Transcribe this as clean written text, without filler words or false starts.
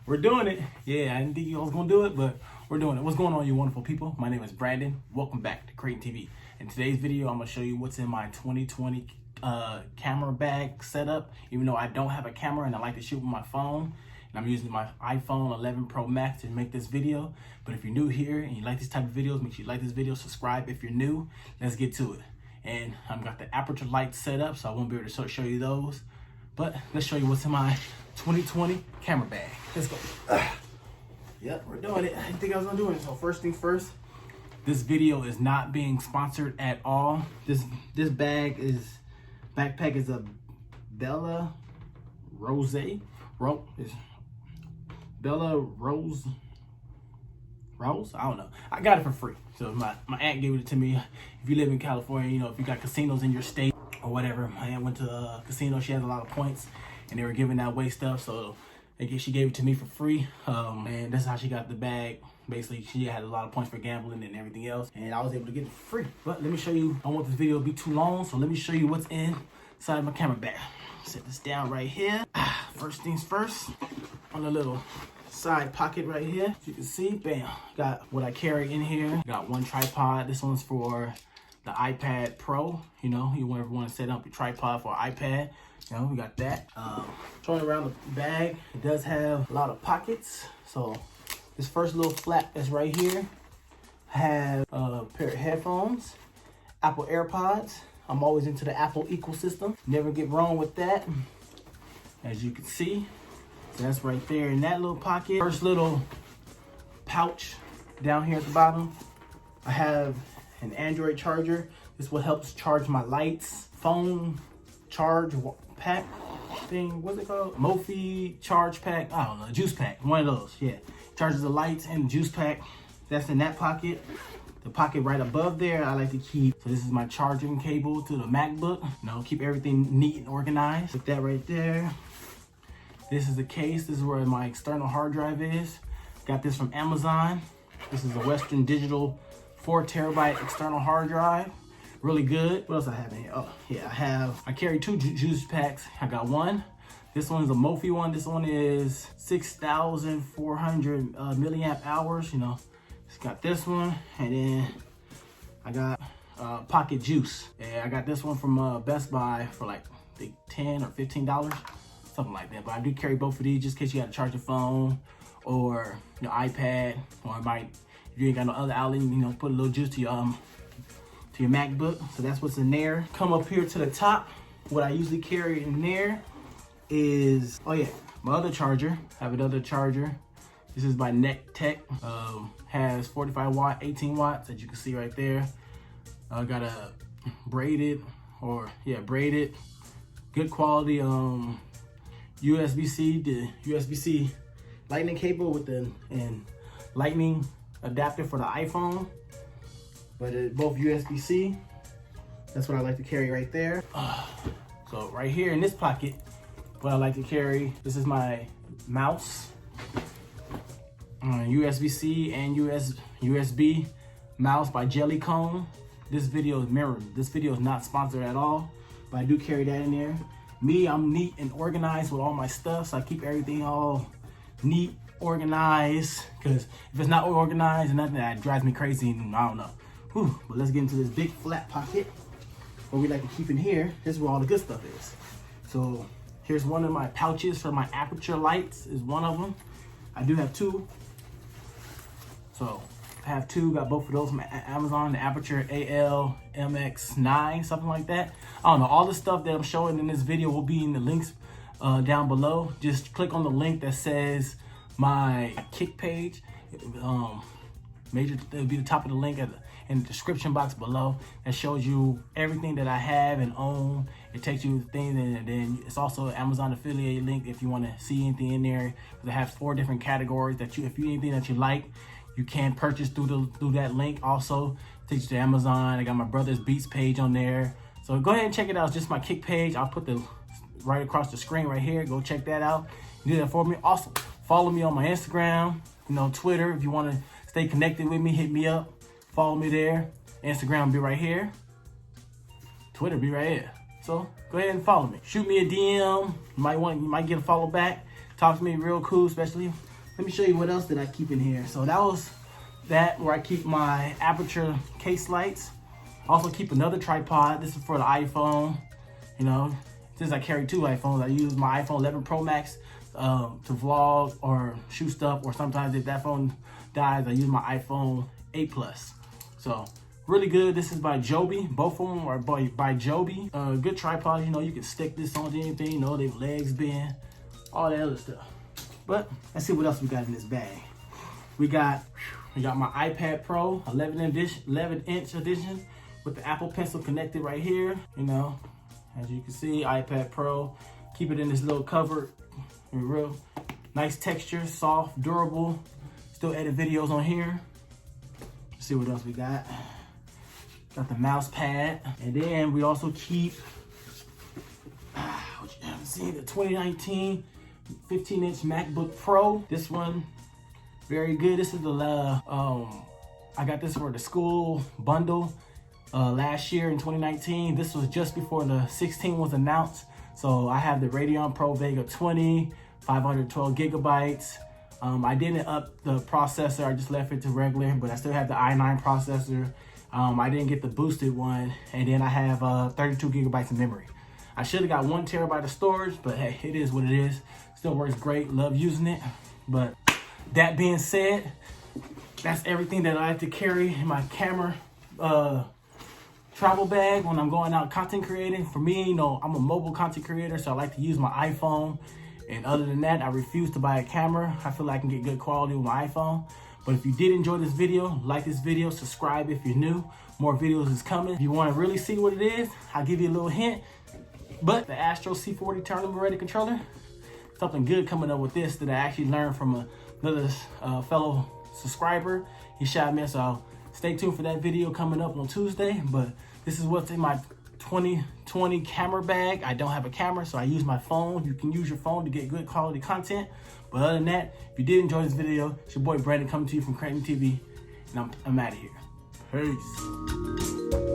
We're doing it. Yeah, I didn't think you was gonna do it, but we're doing it. What's going on, you wonderful people? My name is Brandon. Welcome back to Crayton TV. In today's video, I'm gonna show you what's in my 2020 camera bag setup. Even though I don't have a camera and I like to shoot with my phone, and I'm using my iPhone 11 Pro Max to make this video. But if you're new here and you like these type of videos, make sure you like this video, subscribe if you're new. Let's get to it. And I've got the aperture lights set up, so I won't be able to show you those. But let's show you what's in my 2020 camera bag. Let's go. Yep, we're doing it. I didn't think I was gonna do it. So first things first, this video is not being sponsored at all. This backpack is a Bella Rose. Bella Rose. I don't know. I got it for free. So my aunt gave it to me. If you live in California, you know, if you got casinos in your state or whatever, my aunt went to a casino. She has a lot of points, and they were giving that away stuff. So she gave it to me for free. And that's how she got the bag. Basically, she had a lot of points for gambling and everything else, and I was able to get it for free. But let me show you. I don't want this video to be too long, so let me show you what's inside my camera bag. Set this down right here. First things first, on a little side pocket right here. As you can see, bam, got what I carry in here. Got one tripod. This one's for the iPad Pro. You know, you want to set up your tripod for iPad. You know, we got that. Showing around the bag, it does have a lot of pockets. So this first little flap that's right here has a pair of headphones, Apple AirPods. I'm always into the Apple ecosystem. Never get wrong with that. As you can see, so that's right there in that little pocket. First little pouch down here at the bottom, I have an Android charger. This will help charge my lights, phone charge pack thing. What's it called? Mophie charge pack. I don't know. Juice pack. One of those. Yeah. Charges the lights and the juice pack. That's in that pocket. The pocket right above there, I like to keep. So this is my charging cable to the MacBook. You know, keep everything neat and organized. Put that right there. This is the case. This is where my external hard drive is. Got this from Amazon. This is a Western Digital 4 terabyte external hard drive. Really good. What else I have in here? Oh, yeah, I carry two juice packs. I got one. This one's a Mophie one. This one is 6,400 milliamp hours. You know, it's got this one. And then I got Pocket Juice. And I got this one from Best Buy for like I think $10 or $15. Something like that. But I do carry both of these just in case you got to charge your phone or your iPad, or if you ain't got no other outlet, you know, put a little juice to your MacBook. So that's what's in there. Come up here to the top. What I usually carry in there is, oh yeah, my other charger. I have another charger. This is by Neck Tech. Has 45 watt, 18 watts, as you can see right there. I got a braided, good quality USB-C lightning cable with the lightning adapter for the iPhone. But it's both USB-C. That's what I like to carry right there. So right here in this pocket, what I like to carry, this is my mouse. USB-C and USB mouse by Jellycone. This video is mirrored. This video is not sponsored at all, but I do carry that in there. Me, I'm neat and organized with all my stuff, so I keep everything all neat, organized, because if it's not organized and nothing, that drives me crazy, and I don't know. Whew. But let's get into this big flat pocket, what we like to keep in here. This is where all the good stuff is. So here's one of my pouches for my aperture lights, is one of them. I do have two. So I have two, got both of those from Amazon, the Aperture AL MX9, something like that. I don't know, all the stuff that I'm showing in this video will be in the links down below. Just click on the link that says my Kick page. It'll be the top of the link in the description box below. That shows you everything that I have and own. It takes you to things, and then it's also an Amazon affiliate link if you want to see anything in there. It has 4 different categories that if you anything that you like, you can purchase through that link. Also takes you to Amazon. I got my brother's Beatz page on there, so go ahead and check it out. It's just my Kick page. I'll put the right across the screen right here. Go check that out. Do that for me. Also follow me on my Instagram, you know, Twitter. If you want to stay connected with me, hit me up. Follow me there. Instagram will be right here. Twitter be right here. So go ahead and follow me. Shoot me a DM. You might get a follow back. Talk to me real cool, especially let me show you what else did I keep in here. So that was that where I keep my aperture case lights. I also keep another tripod. This is for the iPhone. You know, since I carry 2 iPhones, I use my iPhone 11 Pro Max to vlog or shoot stuff, or sometimes if that phone dies, I use my iPhone 8 Plus. So really good. This is by G.E.P. Both of them are by G.E.P. Good tripod. You know, you can stick this on anything. You know, their legs bend, all that other stuff. But let's see what else we got in this bag. We got my iPad Pro 11-inch edition with the Apple Pencil connected right here. You know, as you can see, iPad Pro. Keep it in this little cover. Real nice texture, soft, durable. Still edit videos on here. Let's see what else we got. Got the mouse pad. And then we also keep, what you haven't seen, the 2019 15-inch MacBook Pro. This one, very good. This is the, I got this for the school bundle last year in 2019. This was just before the 16 was announced. So I have the Radeon Pro Vega 20, 512 gigabytes. I didn't up the processor, I just left it to regular, but I still have the i9 processor. I didn't get the boosted one, and then I have 32 gigabytes of memory. I should have got 1 terabyte of storage, but hey, it is what it is. Still works great, love using it. But that being said, that's everything that I have to carry in my camera travel bag when I'm going out content creating. For me, you know, I'm a mobile content creator, so I like to use my iPhone. And other than that, I refuse to buy a camera. I feel like I can get good quality with my iPhone. But if you did enjoy this video, like this video, subscribe if you're new. More videos is coming. If you want to really see what it is, I'll give you a little hint. But the Astro C40 tournament ready controller, something good coming up with this that I actually learned from another fellow subscriber. He shot me, so stay tuned for that video coming up on Tuesday. But this is what's in my 2020 camera bag. I don't have a camera, so I use my phone. You can use your phone to get good quality content. But other than that, if you did enjoy this video, it's your boy Brandon coming to you from Crayton TV, and I'm out of here. Peace.